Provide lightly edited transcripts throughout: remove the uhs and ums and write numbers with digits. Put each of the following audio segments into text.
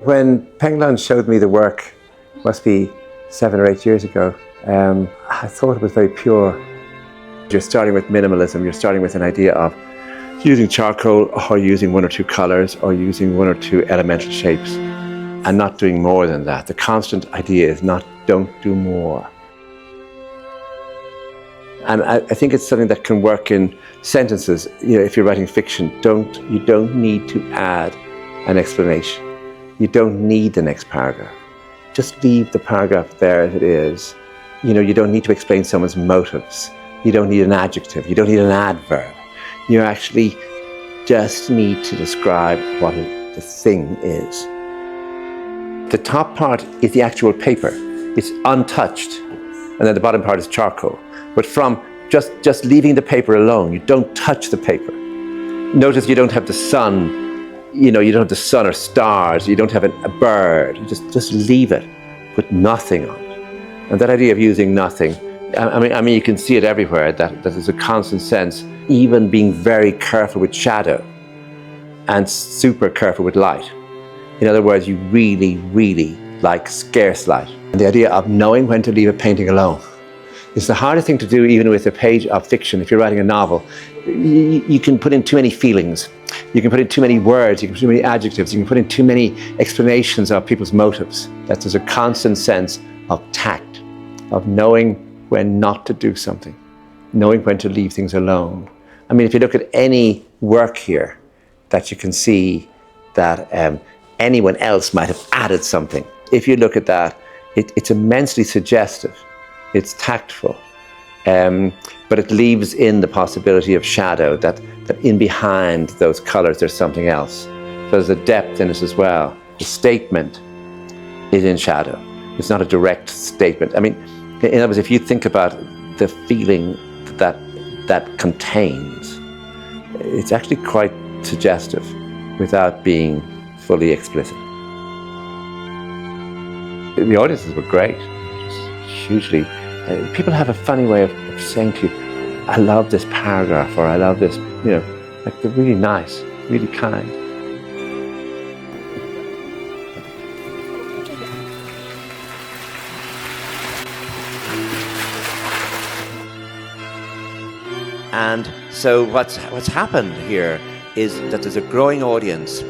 When Penglon showed me the work, must be 7 or 8 years ago, I thought it was very pure. You're starting with minimalism, you're starting with an idea of using charcoal or using 1 or 2 colors or using 1 or 2 elemental shapes and not doing more than that. The constant idea is don't do more. And I think it's something that can work in sentences. You know, if you're writing fiction, you don't need to add an explanation. You don't need the next paragraph. Just leave the paragraph there as it is. You know, you don't need to explain someone's motives. You don't need an adjective. You don't need an adverb. You actually just need to describe what the thing is. The top part is the actual paper. It's untouched. And then the bottom part is charcoal. But from just leaving the paper alone, you don't touch the paper. Notice you don't have the sun. You know, you don't have the sun or stars. You don't have a bird. You just leave it. Put nothing on it. And that idea of using nothing, I mean, you can see it everywhere, that there's a constant sense, even being very careful with shadow and super careful with light. In other words, you really, really like scarce light. And the idea of knowing when to leave a painting alone is the hardest thing to do, even with a page of fiction. If you're writing a novel, you can put in too many feelings. You can put in too many words, you can put too many adjectives, you can put in too many explanations of people's motives. That there's a constant sense of tact, of knowing when not to do something, knowing when to leave things alone. I mean, if you look at any work here, that you can see that anyone else might have added something. If you look at that, it's immensely suggestive. It's tactful, but it leaves in the possibility of shadow, that in behind those colors there's something else. So there's a depth in it as well. The statement is in shadow. It's not a direct statement. I mean, in other words, if you think about the feeling that contains, it's actually quite suggestive without being fully explicit. The audiences were great, just hugely. People have a funny way of saying to you, I love this paragraph, or I love this, you know, like they're really nice, really kind. And so what's happened here is that there's a growing audience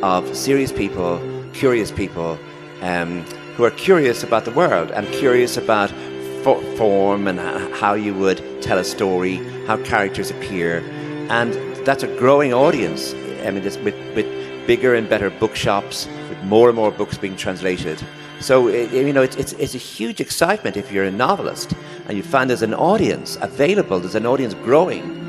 of serious people, curious people, who are curious about the world and curious about form and how you would tell a story, how characters appear. And that's a growing audience. I mean, it's with bigger and better bookshops, with more and more books being translated. So, you know, it's a huge excitement if you're a novelist and you find there's an audience available, there's an audience growing